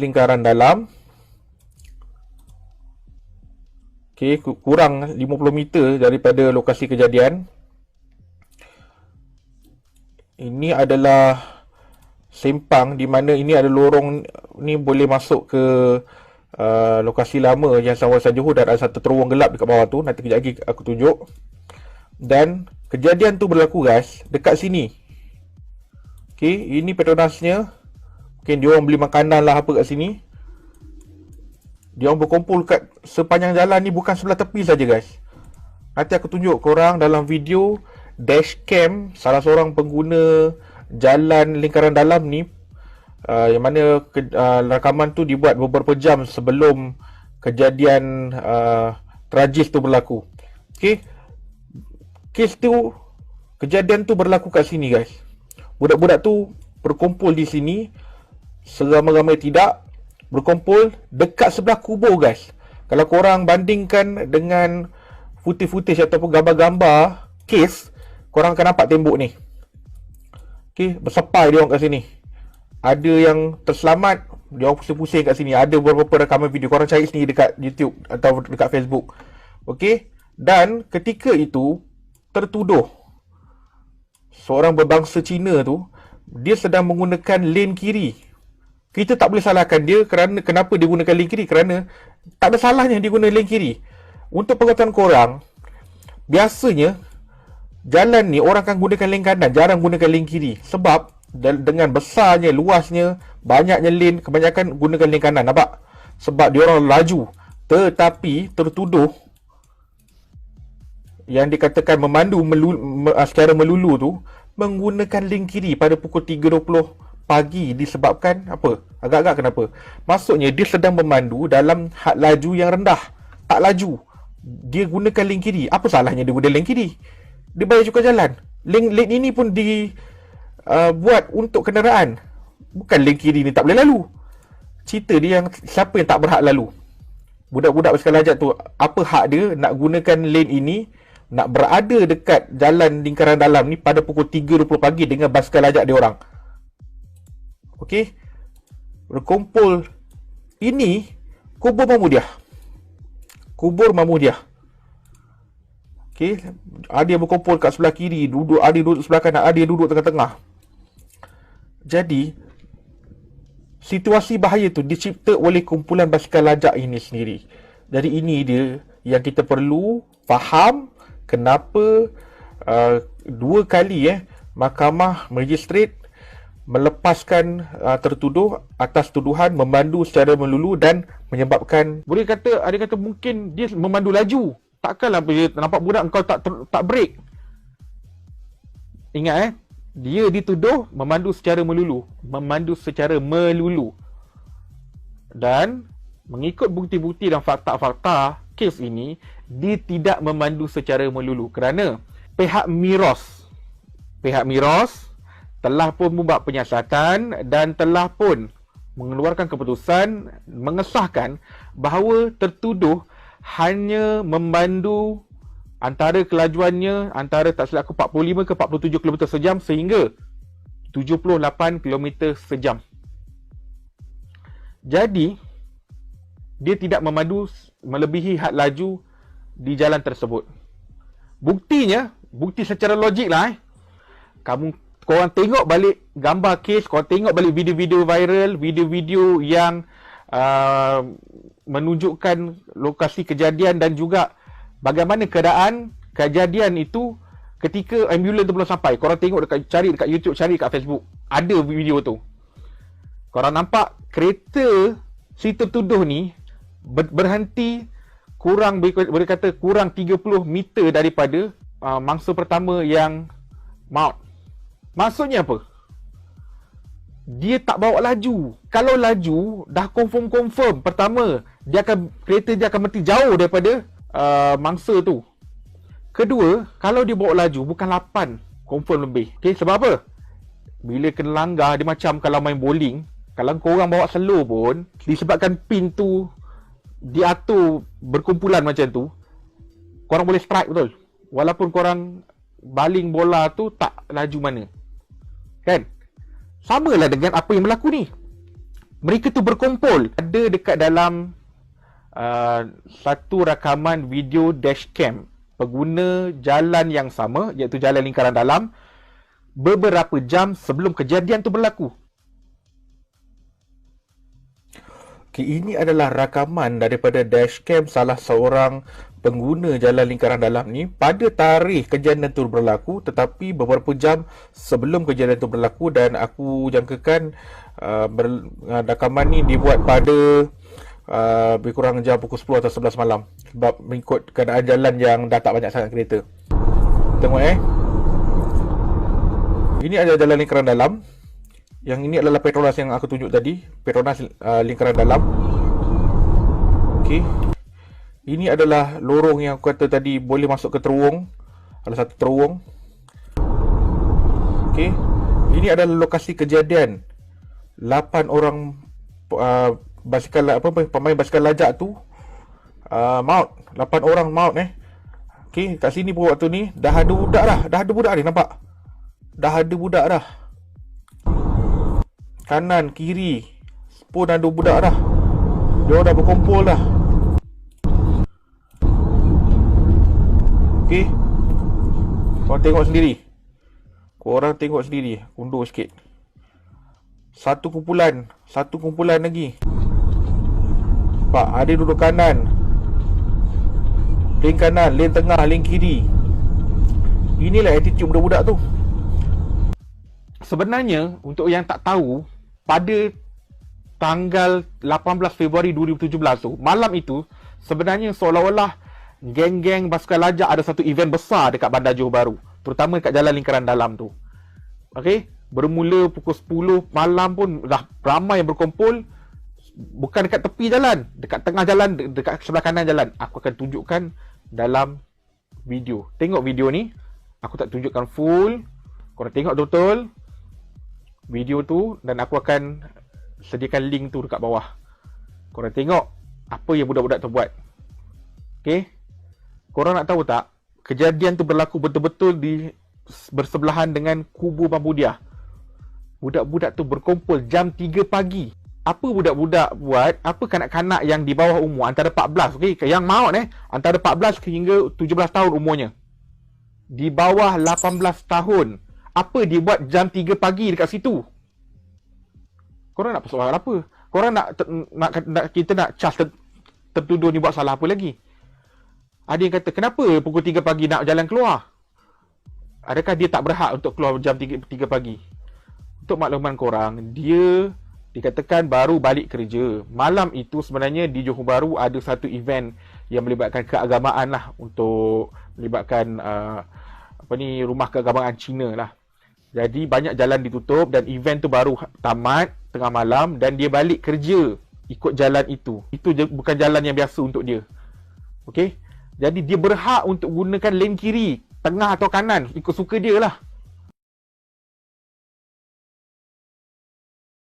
lingkaran dalam. Okey, kurang 50 meter daripada lokasi kejadian. Ini adalah sempang di mana ini ada lorong ni boleh masuk ke lokasi lama yang kawasan Johor, dan ada satu terowong gelap dekat bawah tu. Nanti kejap lagi aku tunjuk. Dan kejadian tu berlaku guys dekat sini. Okey, ini Petronasnya. Mungkin dia orang beli makanan lah apa kat sini. Dia orang berkumpul kat sepanjang jalan ni, bukan sebelah tepi saja guys. Nanti aku tunjuk korang dalam video dashcam salah seorang pengguna jalan lingkaran dalam ni, yang mana rakaman tu dibuat beberapa jam sebelum kejadian tragis tu berlaku. Okey. Kes tu, kejadian tu berlaku kat sini guys. Budak-budak tu berkumpul di sini, seramai-ramai tidak, berkumpul dekat sebelah kubur guys. Kalau korang bandingkan dengan footage ataupun gambar-gambar kes, korang akan nampak tembok ni. Okey, bersepai dia orang kat sini. Ada yang terselamat, dia orang pusing-pusing kat sini. Ada beberapa rakaman video, korang cari sendiri dekat YouTube atau dekat Facebook. Okey, dan ketika itu tertuduh seorang berbangsa Cina tu, dia sedang menggunakan lane kiri. Kita tak boleh salahkan dia kerana kenapa dia gunakan lane kiri, kerana tak ada salahnya dia guna lane kiri. Untuk pengetahuan korang, biasanya jalan ni orang akan gunakan lane kanan, jarang gunakan lane kiri. Sebab dengan besarnya, luasnya, banyaknya lane, kebanyakan gunakan lane kanan. Nampak? Sebab dia orang laju. Tetapi tertuduh yang dikatakan memandu secara melulu tu menggunakan lane kiri pada pukul 3.20 pagi disebabkan apa? Agak-agak kenapa? Maksudnya dia sedang memandu dalam had laju yang rendah. Tak laju. Dia gunakan lane kiri. Apa salahnya dia guna lane kiri? Dia bayar cukai jalan. Lane ini pun buat untuk kenderaan. Bukan lane kiri ni tak boleh lalu. Cerita dia yang siapa yang tak berhak lalu? Budak-budak bersekala lajak tu, apa hak dia nak gunakan lane ini, nak berada dekat jalan lingkaran dalam ni pada pukul 3.20 pagi dengan basikal lajak dia orang? Okey, berkumpul. Ini kubur Mahmudiah. Kubur Mahmudiah. Okey, ada yang berkumpul kat sebelah kiri, ada yang duduk sebelah kanan, ada yang duduk tengah-tengah. Jadi situasi bahaya tu dicipta oleh kumpulan basikal lajak ini sendiri. Jadi ini dia yang kita perlu faham kenapa dua kali mahkamah magistrate melepaskan tertuduh atas tuduhan memandu secara melulu dan menyebabkan, boleh kata, ada kata mungkin dia memandu laju. Takkanlah bila nampak budak kau tak break. Ingat dia dituduh memandu secara melulu, dan mengikut bukti-bukti dan fakta-fakta kes ini, dia tidak memandu secara melulu kerana pihak Miros telah pun membuat penyiasatan dan telah pun mengeluarkan keputusan mengesahkan bahawa tertuduh hanya memandu antara kelajuannya antara tak silap aku 45 ke 47 km sejam sehingga 78 km sejam. Jadi dia tidak memandu melebihi had laju di jalan tersebut. Buktinya, bukti secara logik lah korang tengok balik gambar kes, korang tengok balik video-video viral, video-video yang menunjukkan lokasi kejadian dan juga bagaimana keadaan kejadian itu ketika ambulans tu belum sampai. Korang tengok cari dekat YouTube, cari dekat Facebook, ada video tu. Korang nampak kereta si tertuduh ni berhenti kurang, boleh kata kurang 30 meter daripada mangsa pertama yang maut. Maksudnya apa? Dia tak bawa laju. Kalau laju, dah confirm. Pertama, kereta dia akan berhenti jauh daripada mangsa tu. Kedua, kalau dia bawa laju, bukan 8, confirm lebih. Okay, sebab apa? Bila kena langgar, dia macam kalau main bowling. Kalau korang bawa slow pun, disebabkan pin tu diatur berkumpulan macam tu, korang boleh strike betul. Walaupun korang baling bola tu tak laju mana. Kan? Sama lah dengan apa yang berlaku ni. Mereka tu berkumpul. Ada dekat dalam satu rakaman video dashcam pengguna jalan yang sama, iaitu jalan lingkaran dalam, beberapa jam sebelum kejadian tu berlaku. Okay, ini adalah rakaman daripada dashcam salah seorang pengguna jalan lingkaran dalam ni pada tarikh kejadian tu berlaku, tetapi beberapa jam sebelum kejadian tu berlaku. Dan aku jangkakan rakaman ni dibuat pada lebih kurang jam pukul 10 atau 11 malam, sebab mengikut keadaan jalan yang dah tak banyak sangat kereta. Tengok ini adalah jalan lingkaran dalam. Yang ini adalah Petronas yang aku tunjuk tadi, Petronas lingkaran dalam. Okey. Ini adalah lorong yang aku kata tadi boleh masuk ke terowong. Ada satu terowong. Okey. Ini adalah lokasi kejadian. 8 orang pemain basikal lajak tu maut. 8 orang maut Okey, kat sini pun waktu ni dah ada budak dah. Dah ada budak ni, nampak? Dah ada budak dah. Kanan, kiri pun ada budak dah. Dia dah berkumpul dah. Okey. Korang tengok sendiri. Undur sikit. Satu kumpulan lagi. Pak, ada duduk kanan. Lane kanan, lane tengah, lane kiri. Inilah attitude budak-budak tu. Sebenarnya, untuk yang tak tahu, pada tanggal 18 Februari 2017 tu, malam itu, sebenarnya seolah-olah geng-geng basikal lajak ada satu event besar dekat Bandar Johor Bahru, terutama dekat jalan lingkaran dalam tu. Okey, bermula pukul 10 malam pun dah ramai yang berkumpul. Bukan dekat tepi jalan, dekat tengah jalan, dekat sebelah kanan jalan. Aku akan tunjukkan dalam video. Tengok video ni. Aku tak tunjukkan full. Korang tengok betul video tu, dan aku akan sediakan link tu dekat bawah. Korang tengok apa yang budak-budak tu buat. Okey. Korang nak tahu tak, kejadian tu berlaku betul-betul di bersebelahan dengan kubu Mahmudiah. Budak-budak tu berkumpul jam 3 pagi. Apa budak-budak buat? Apa kanak-kanak yang di bawah umur antara 14, okey, yang maut antara 14 hingga 17 tahun umurnya. Di bawah 18 tahun. Apa dia buat jam 3 pagi dekat situ? Korang nak persoalan apa? Korang nak kita nak charge tertuduh ni buat salah apa lagi? Ada yang kata, kenapa pukul 3 pagi nak jalan keluar? Adakah dia tak berhak untuk keluar jam 3 pagi? Untuk makluman korang, dia dikatakan baru balik kerja. Malam itu sebenarnya di Johor Bahru ada satu event yang melibatkan keagamaan lah, untuk melibatkan rumah keagamaan Cina lah. Jadi banyak jalan ditutup dan event tu baru tamat tengah malam, dan dia balik kerja ikut jalan itu. Itu bukan jalan yang biasa untuk dia. Okey? Jadi dia berhak untuk gunakan lane kiri, tengah atau kanan, ikut suka dia lah.